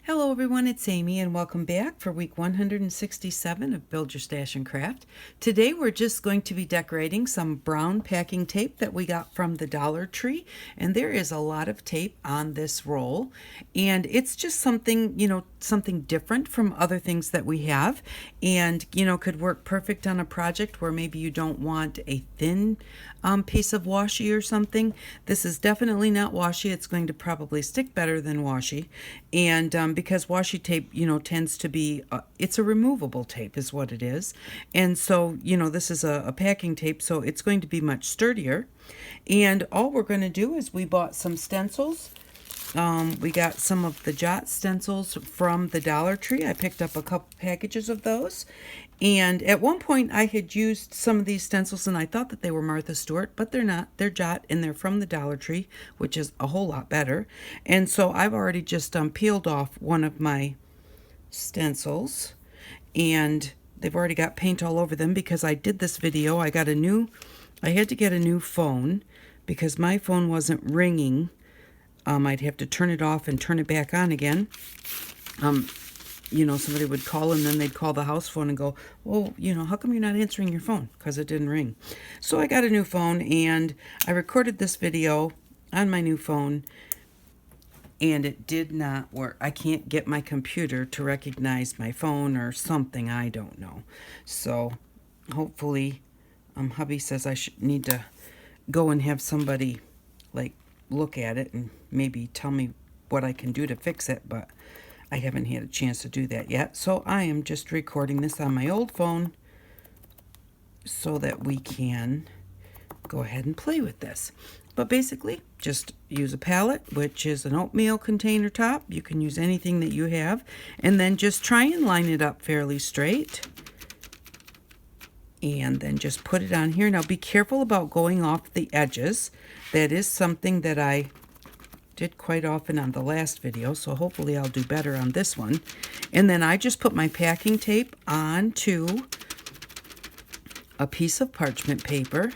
Hello everyone, it's Amy and welcome back for week 167 of Build Your Stash and Craft. Today we're just going to be decorating some brown packing tape that we got from the Dollar Tree, and there is a lot of tape on this roll, and it's just something, something different from other things that we have, and could work perfect on a project where maybe you don't want a thin piece of washi or something. This is definitely not washi. It's going to probably stick better than washi, and because washi tape, tends to be, it's a removable tape is what it is. And so, this is a packing tape, so it's going to be much sturdier. And all we're going to do is we bought some stencils. We got some of the Jot stencils from the Dollar Tree. I picked up a couple packages of those. And at one point I had used some of these stencils and I thought that they were Martha Stewart, but they're not. They're Jot and they're from the Dollar Tree, which is a whole lot better. And so I've already just peeled off one of my stencils, and they've already got paint all over them because I did this video. I had to get a new phone because my phone wasn't ringing. I'd have to turn it off and turn it back on again. Somebody would call and then they'd call the house phone and go, well, how come you're not answering your phone? Because it didn't ring. So I got a new phone and I recorded this video on my new phone and it did not work. I can't get my computer to recognize my phone or something. I don't know. So hopefully, hubby says I need to go and have somebody look at it and maybe tell me what I can do to fix it, but I haven't had a chance to do that yet. So I am just recording this on my old phone so that we can go ahead and play with this. But basically, just use a palette, which is an oatmeal container top. You can use anything that you have, and then just try and line it up fairly straight. And then just put it on here. Now be careful about going off the edges. That is something that I did quite often on the last video, so hopefully I'll do better on this one. And then I just put my packing tape onto a piece of parchment paper,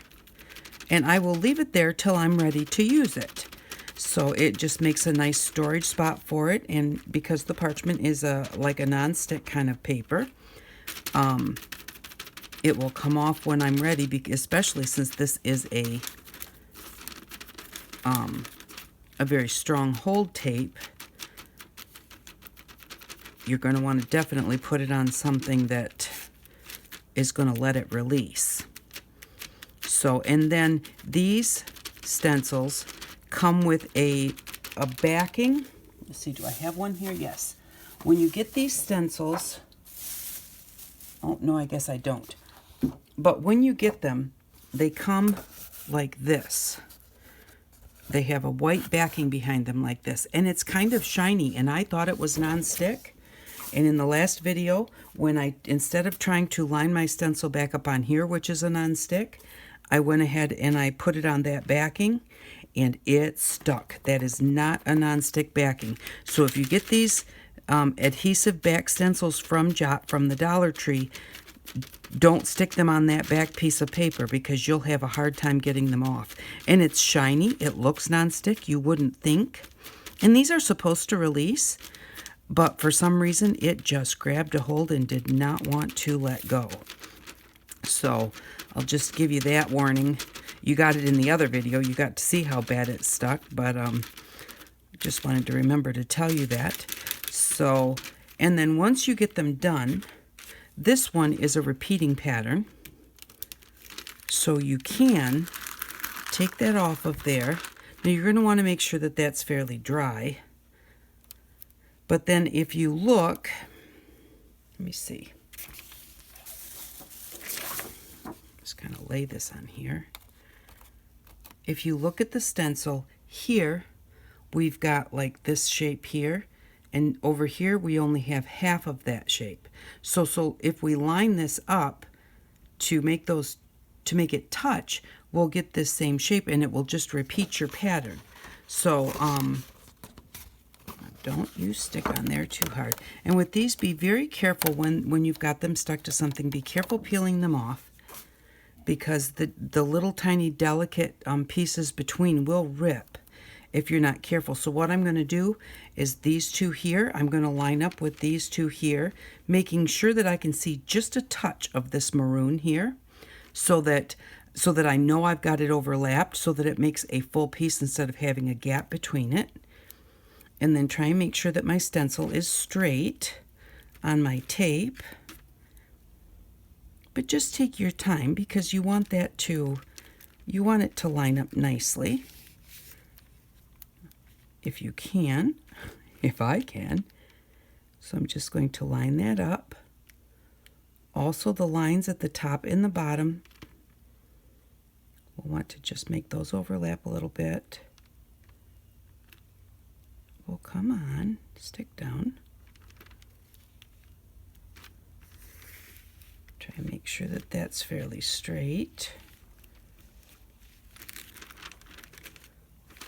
and I will leave it there till I'm ready to use it. So it just makes a nice storage spot for it, and because the parchment is like a non-stick kind of paper, it will come off when I'm ready, especially since this is a very strong hold tape. You're going to want to definitely put it on something that is going to let it release. So, and then these stencils come with a backing. Let's see, do I have one here? Yes. When you get these stencils, oh no, I guess I don't. But when you get them, they come like this. They have a white backing behind them like this, and it's kind of shiny, and I thought it was non-stick. And in the last video, when instead of trying to line my stencil back up on here, which is a non-stick, I went ahead and I put it on that backing, and it stuck. That is not a non-stick backing. So if you get these adhesive back stencils from Jot from the Dollar Tree, don't stick them on that back piece of paper because you'll have a hard time getting them off. And it's shiny. It looks nonstick. You wouldn't think. And these are supposed to release, but for some reason it just grabbed a hold and did not want to let go. So I'll just give you that warning. You got it in the other video. You got to see how bad it stuck, but just wanted to remember to tell you that. So, and then once you get them done, this one is a repeating pattern, so you can take that off of there. Now you're going to want to make sure that that's fairly dry. But then if you look, let me see. Just kind of lay this on here. If you look at the stencil here, we've got like this shape here. And over here, we only have half of that shape. So if we line this up to make it touch, we'll get this same shape, and it will just repeat your pattern. So don't you stick on there too hard. And with these, be very careful when you've got them stuck to something. Be careful peeling them off, because the little tiny delicate pieces between will rip. if you're not careful. So what I'm going to do is these two here, I'm going to line up with these two here, making sure that I can see just a touch of this maroon here, so that I know I've got it overlapped, so that it makes a full piece instead of having a gap between it. And then try and make sure that my stencil is straight on my tape. But just take your time, because you want it to line up nicely. If you can, if I can. So I'm just going to line that up. Also the lines at the top and the bottom, we'll want to just make those overlap a little bit. Oh, come on, stick down. Try and make sure that that's fairly straight.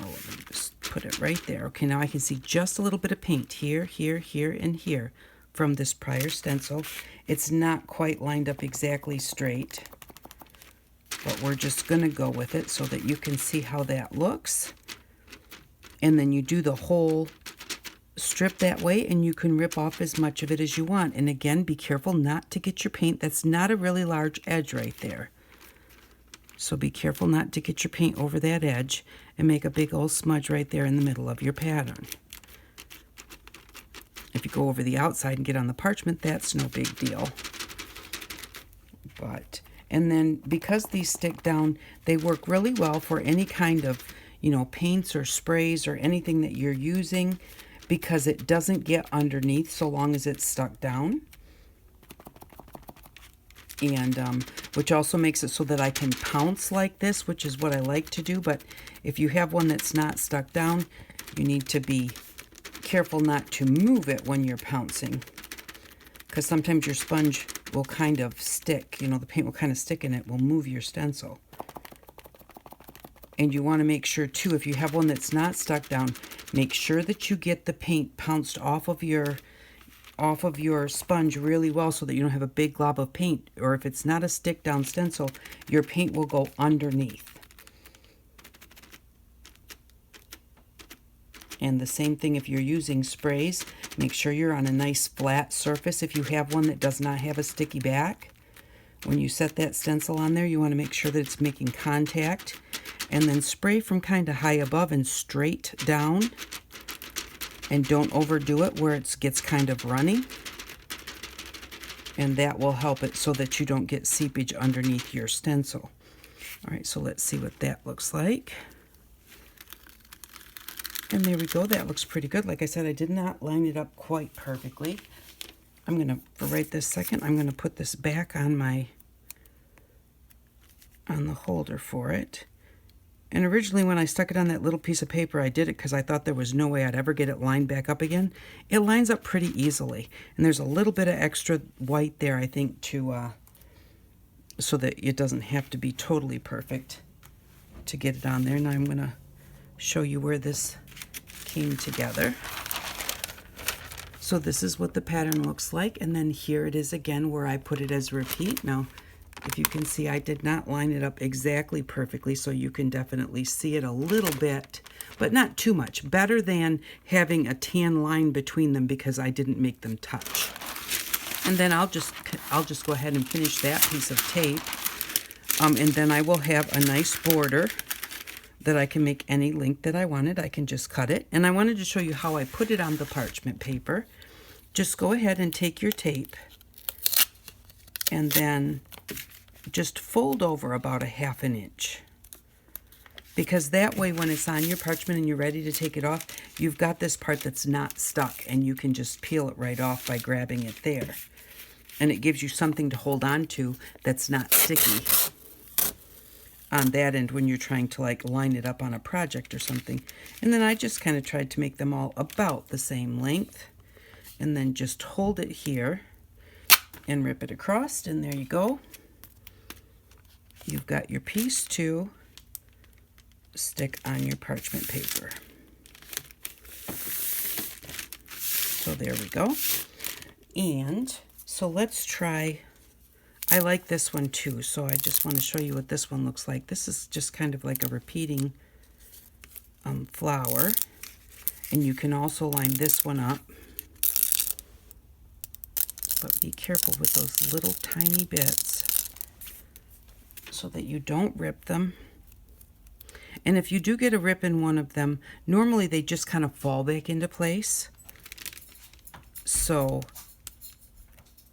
Oh, let me just put it right there. Okay, now I can see just a little bit of paint here, here, here, and here from this prior stencil. It's not quite lined up exactly straight, but we're just going to go with it so that you can see how that looks. And then you do the whole strip that way, and you can rip off as much of it as you want. And again, be careful not to get your paint. That's not a really large edge right there. So be careful not to get your paint over that edge and make a big old smudge right there in the middle of your pattern. If you go over the outside and get on the parchment, that's no big deal. And then because these stick down, they work really well for any kind of, paints or sprays or anything that you're using, because it doesn't get underneath so long as it's stuck down. And which also makes it so that I can pounce like this, which is what I like to do. But if you have one that's not stuck down, you need to be careful not to move it when you're pouncing, because sometimes your sponge will kind of stick, the paint will kind of stick in it, will move your stencil. And you want to make sure too, if you have one that's not stuck down, make sure that you get the paint pounced off of your sponge really well, so that you don't have a big glob of paint. Or if it's not a stick down stencil, your paint will go underneath. And the same thing if you're using sprays, make sure you're on a nice flat surface. If you have one that does not have a sticky back, when you set that stencil on there, you want to make sure that it's making contact. And then spray from kind of high above and straight down. And don't overdo it where it gets kind of runny. And that will help it so that you don't get seepage underneath your stencil. All right, so let's see what that looks like. And there we go. That looks pretty good. Like I said, I did not line it up quite perfectly. I'm going to, for right this second, I'm going to put this back on the holder for it. And originally when I stuck it on that little piece of paper, I did it because I thought there was no way I'd ever get it lined back up again. It lines up pretty easily. And there's a little bit of extra white there, I think, to so that it doesn't have to be totally perfect to get it on there. Now I'm going to show you where this came together. So this is what the pattern looks like, and then here it is again where I put it as repeat. Now if you can see, I did not line it up exactly perfectly, so you can definitely see it a little bit, but not too much. Better than having a tan line between them because I didn't make them touch. And then I'll just go ahead and finish that piece of tape, and then I will have a nice border that I can make any length that I wanted. I can just cut it. And I wanted to show you how I put it on the parchment paper. Just go ahead and take your tape and then just fold over about a ½ inch. Because that way when it's on your parchment and you're ready to take it off, you've got this part that's not stuck and you can just peel it right off by grabbing it there. And it gives you something to hold on to that's not sticky on that end when you're trying to like line it up on a project or something. And then I just kind of tried to make them all about the same length, and then just hold it here and rip it across, and there you go. You've got your piece to stick on your parchment paper. So there we go. And so let's try, I like this one too, so I just want to show you what this one looks like. This is just kind of like a repeating flower. And you can also line this one up. But be careful with those little tiny bits so that you don't rip them. And if you do get a rip in one of them, normally they just kind of fall back into place. So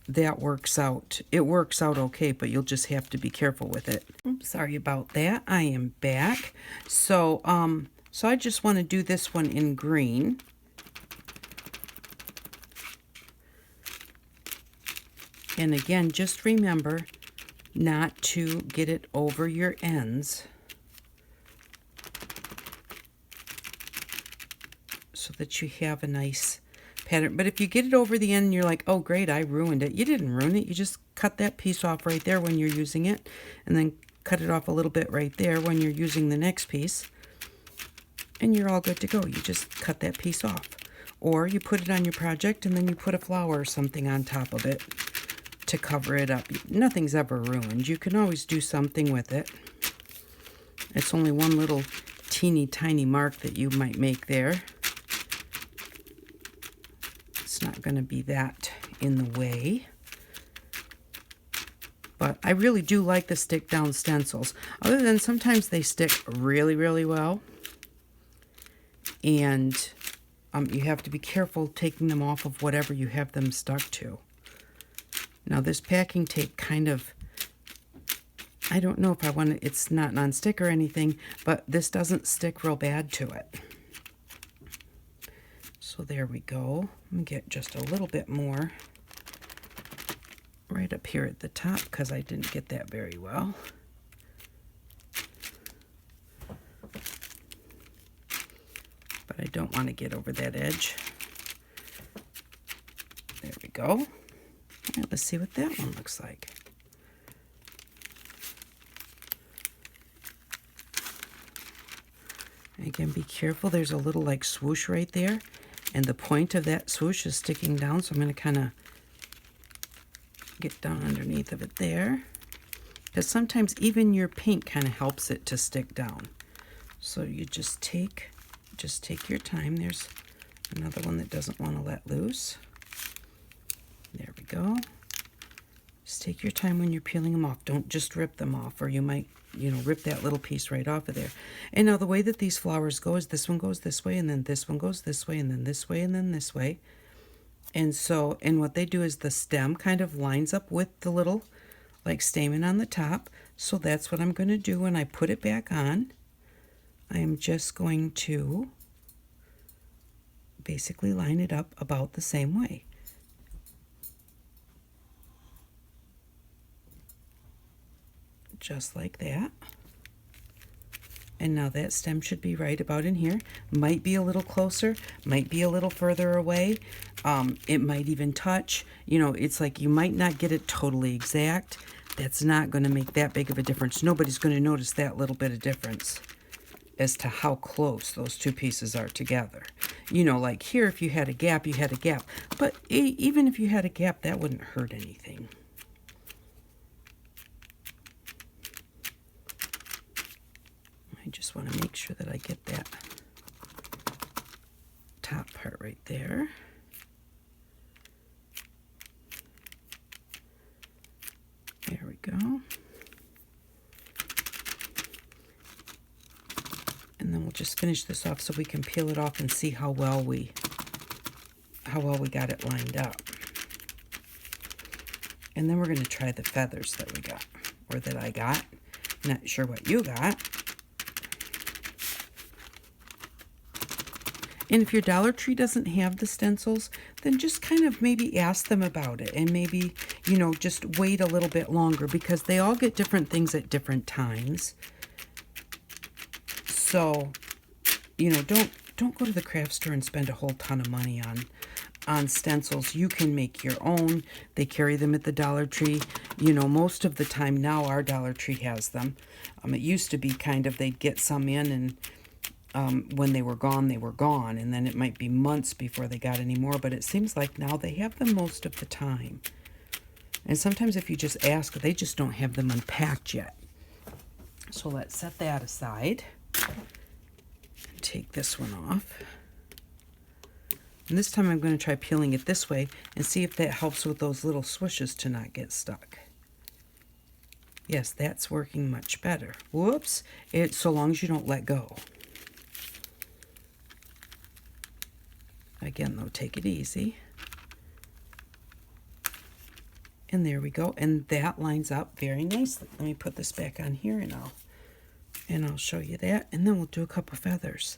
that works out. It works out okay, but you'll just have to be careful with it. Oops, sorry about that. I am back. So I just want to do this one in green. And again, just remember not to get it over your ends so that you have a nice pattern. But if you get it over the end and you're like, oh great, I ruined it. You didn't ruin it. You just cut that piece off right there when you're using it, and then cut it off a little bit right there when you're using the next piece, and you're all good to go. You just cut that piece off. Or you put it on your project and then you put a flower or something on top of it to cover it up. Nothing's ever ruined. You can always do something with it. It's only one little teeny tiny mark that you might make there. It's not going to be that in the way. But I really do like the stick down stencils. Other than sometimes they stick really, really well. And you have to be careful taking them off of whatever you have them stuck to. Now this packing tape kind of, I don't know if I want it, it's not non-stick or anything, but this doesn't stick real bad to it. So there we go. Let me get just a little bit more right up here at the top because I didn't get that very well. But I don't want to get over that edge. There we go. Right, let's see what that one looks like. And again, be careful. There's a little like swoosh right there, and the point of that swoosh is sticking down, so I'm going to kind of get down underneath of it there, because sometimes even your paint kind of helps it to stick down. So you just take your time. There's another one that doesn't want to let loose. There we go. Just take your time when you're peeling them off. Don't just rip them off, or you might, rip that little piece right off of there. And now the way that these flowers go is this one goes this way, and then this one goes this way, and then this way, and then this way. And so, and what they do is the stem kind of lines up with the little, like, stamen on the top. So that's what I'm going to do when I put it back on. I am just going to basically line it up about the same way. Just like that. And now that stem should be right about in here. Might be a little closer, might be a little further away. It might even touch. It's like you might not get it totally exact. That's not going to make that big of a difference. Nobody's going to notice that little bit of difference as to how close those two pieces are together. Like here, if you had a gap, you had a gap. But even if you had a gap, that wouldn't hurt anything. I just want to make sure that I get that top part right there. There we go. And then we'll just finish this off so we can peel it off and see how well we got it lined up. And then we're going to try the feathers that we got, or that I got. Not sure what you got. And if your Dollar Tree doesn't have the stencils, then just kind of maybe ask them about it, and maybe, just wait a little bit longer, because they all get different things at different times. So, don't go to the craft store and spend a whole ton of money on stencils. You can make your own. They carry them at the Dollar Tree. Most of the time now our Dollar Tree has them. It used to be kind of they'd get some in, and when they were gone, and then it might be months before they got any more, but it seems like now they have them most of the time. And sometimes if you just ask, they just don't have them unpacked yet. So let's set that aside. take this one off. And this time I'm going to try peeling it this way and see if that helps with those little swishes to not get stuck. Yes, that's working much better. Whoops. So long as you don't let go. Again, though, take it easy. And there we go. And that lines up very nicely. Let me put this back on here and I'll show you that. And then we'll do a couple feathers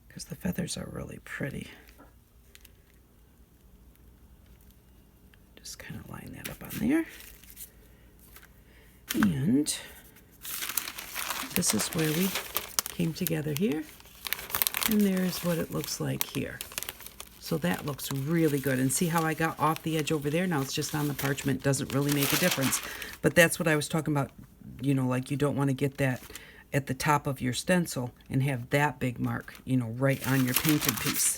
because the feathers are really pretty. Just kind of line that up on there. And this is where we came together here. And there's what it looks like here. So that looks really good. And see how I got off the edge over there? Now it's just on the parchment. Doesn't really make a difference. But that's what I was talking about. You know, like you don't want to get that at the top of your stencil and have that big mark, you know, right on your painted piece.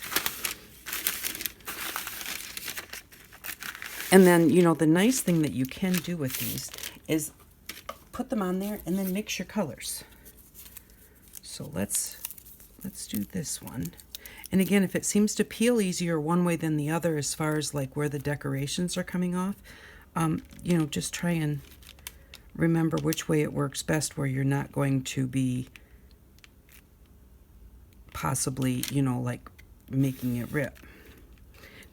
And then, you know, the nice thing that you can do with these is put them on there and then mix your colors. So let's do this one. And again, if it seems to peel easier one way than the other as far as like where the decorations are coming off, you know, just try and remember which way it works best where you're not going to be possibly, you know, like making it rip.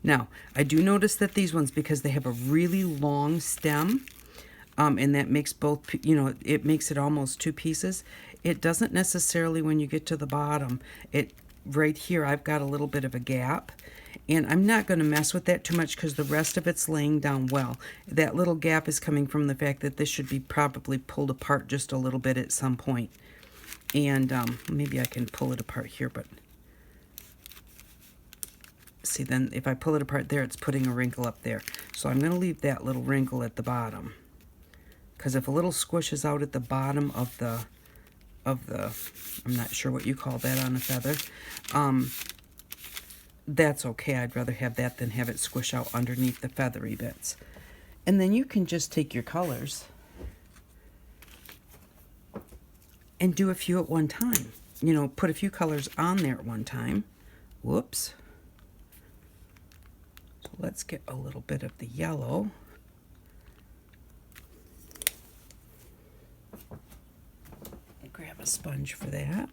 Now, I do notice that these ones, because they have a really long stem, and that makes both, you know, it makes it almost two pieces. It doesn't necessarily, when you get to the bottom, right here, I've got a little bit of a gap, and I'm not going to mess with that too much because the rest of it's laying down well. That little gap is coming from the fact that this should be probably pulled apart just a little bit at some point. And maybe I can pull it apart here, but see, then if I pull it apart there, it's putting a wrinkle up there. So I'm going to leave that little wrinkle at the bottom, because if a little squish is out at the bottom of the, I'm not sure what you call that on a feather, that's okay. I'd rather have that than have it squish out underneath the feathery bits. And then you can just take your colors and do a few at one time. You know, put a few colors on there at one time. Whoops. So let's get a little bit of the yellow. Grab a sponge for that.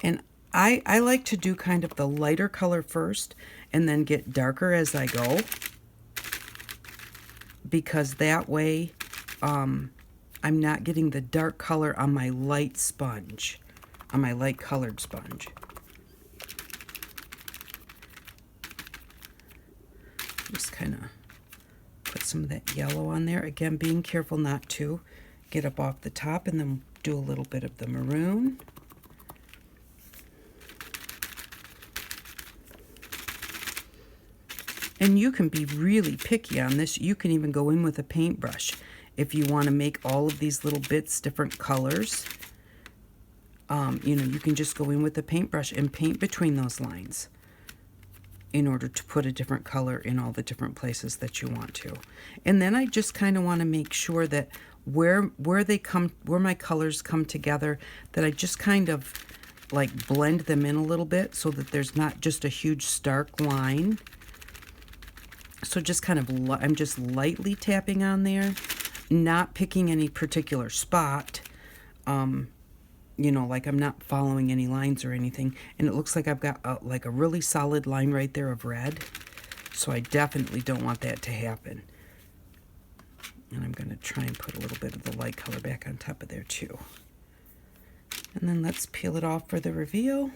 And I like to do kind of the lighter color first and then get darker as I go, because that way I'm not getting the dark color on my light sponge, on my light colored sponge. Just kind of put some of that yellow on there. Again, being careful not to get up off the top, and then do a little bit of the maroon. And you can be really picky on this. You can even go in with a paintbrush if you want to make all of these little bits different colors. You know, you can just go in with a paintbrush and paint between those lines in order to put a different color in all the different places that you want to. And then I just kind of want to make sure that where my colors come together, that I just kind of like blend them in a little bit so that there's not just a huge stark line. So just kind of, I'm just lightly tapping on there, not picking any particular spot. You know, like I'm not following any lines or anything. And it looks like I've got like a really solid line right there of red. So I definitely don't want that to happen. And I'm going to try and put a little bit of the light color back on top of there too. And then let's peel it off for the reveal.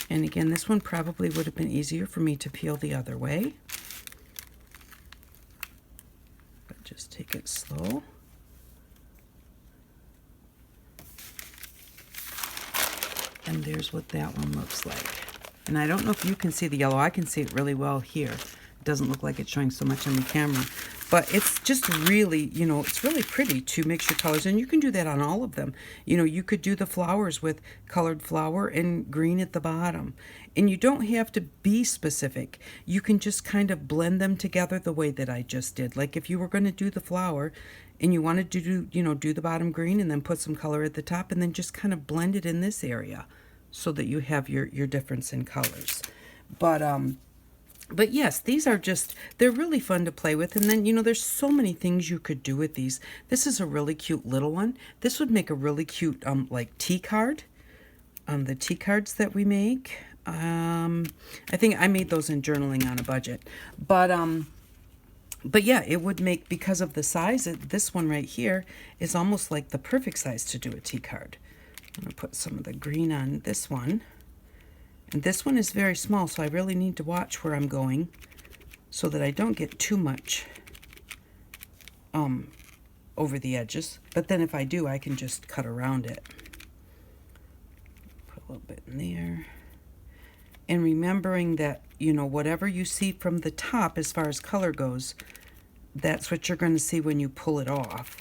And again, this one probably would have been easier for me to peel the other way. But just take it slow. And there's what that one looks like. And I don't know if you can see the yellow. I can see it really well here. It doesn't look like it's showing so much on the camera. But it's just really, you know, it's really pretty to mix your colors. And you can do that on all of them. You know, you could do the flowers with colored flower and green at the bottom. And you don't have to be specific. You can just kind of blend them together the way that I just did. Like if you were going to do the flower and you wanted to do, you know, do the bottom green and then put some color at the top and then just kind of blend it in this area so that you have your difference in colors. But yes, these are just, they're really fun to play with. And then, you know, there's so many things you could do with these. This is a really cute little one. This would make a really cute, like, tea card. The tea cards that we make. I think I made those in Journaling on a Budget. But yeah, it would make, because of the size, this one right here is almost like the perfect size to do a tea card. I'm going to put some of the green on this one. And this one is very small, so I really need to watch where I'm going so that I don't get too much over the edges. But then if I do, I can just cut around it. Put a little bit in there. And remembering that, you know, whatever you see from the top as far as color goes, that's what you're going to see when you pull it off.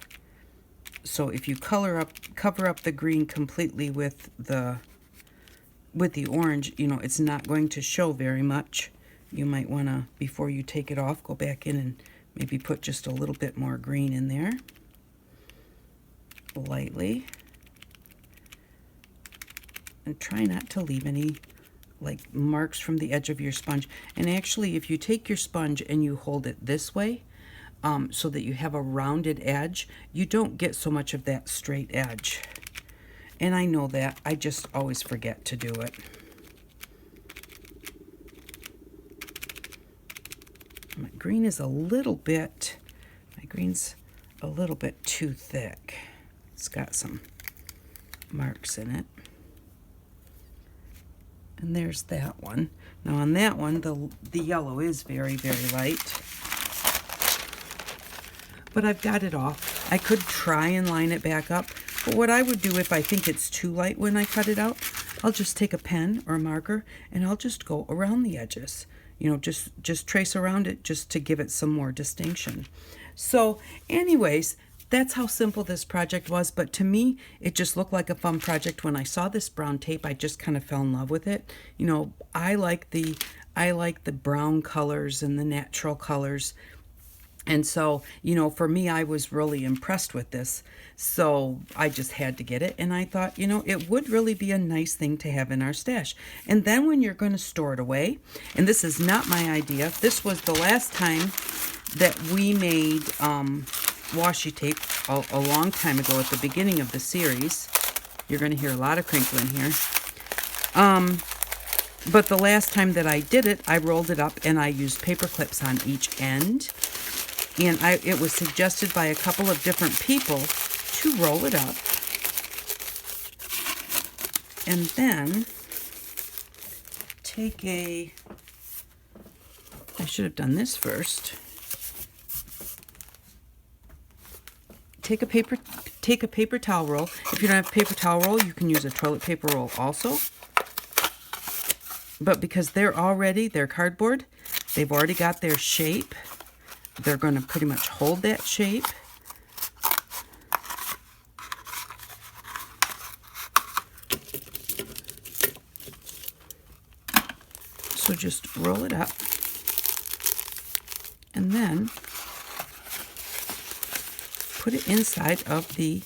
So if you cover up the green completely with the orange, you know, it's not going to show very much. You might want to, before you take it off, go back in and maybe put just a little bit more green in there. Lightly. And try not to leave any, like, marks from the edge of your sponge. And actually, if you take your sponge and you hold it this way, so that you have a rounded edge, you don't get so much of that straight edge. And I know that. I just always forget to do it. My green is a little bit, my green's a little bit too thick. It's got some marks in it. And there's that one. Now on that one, the yellow is very, very light. But I've got it off. I could try and line it back up. But what I would do if I think it's too light when I cut it out, I'll just take a pen or a marker and I'll just go around the edges. You know, just trace around it just to give it some more distinction. So anyways, that's how simple this project was. But to me, it just looked like a fun project. When I saw this brown tape, I just kind of fell in love with it. You know, I like the brown colors and the natural colors. And so, you know, for me, I was really impressed with this. So I just had to get it. And I thought, you know, it would really be a nice thing to have in our stash. And then when you're going to store it away, and this is not my idea. This was the last time that we made washi tape a long time ago at the beginning of the series. You're going to hear a lot of crinkling here. But the last time that I did it, I rolled it up and I used paper clips on each end. And it was suggested by a couple of different people to roll it up. And then take I should have done this first. Take a paper towel roll. If you don't have a paper towel roll, you can use a toilet paper roll also. But because they're cardboard, they've already got their shape. They're going to pretty much hold that shape. So just roll it up. And then put it inside of the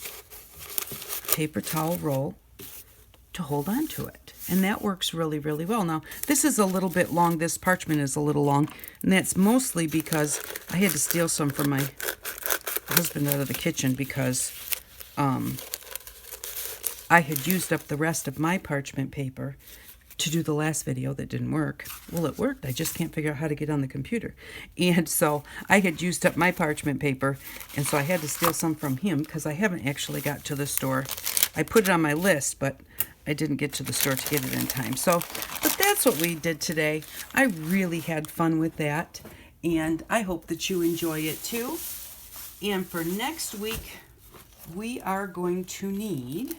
paper towel roll to hold on to it. And that works really, really well. Now, this is a little bit long. This parchment is a little long. And that's mostly because I had to steal some from my husband out of the kitchen because I had used up the rest of my parchment paper to do the last video that didn't work. Well, it worked. I just can't figure out how to get on the computer. And so I had used up my parchment paper. And so I had to steal some from him because I haven't actually got to the store. I put it on my list, but I didn't get to the store to get it in time. So, but that's what we did today. I really had fun with that. And I hope that you enjoy it too. And for next week, we are going to need,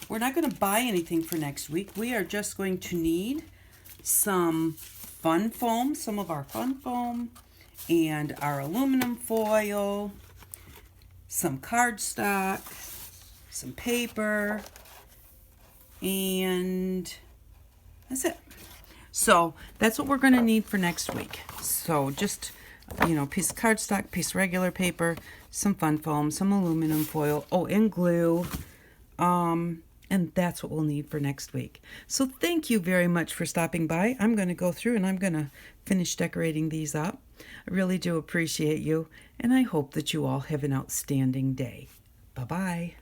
we're not going to buy anything for next week. We are just going to need some fun foam, some of our fun foam, and our aluminum foil, some cardstock, some paper, and that's it. So that's what we're going to need for next week. So just, piece of cardstock, piece of regular paper, some fun foam, some aluminum foil, and glue. And that's what we'll need for next week. So thank you very much for stopping by. I'm going to go through and I'm going to finish decorating these up. I really do appreciate you, and I hope that you all have an outstanding day. Bye-bye.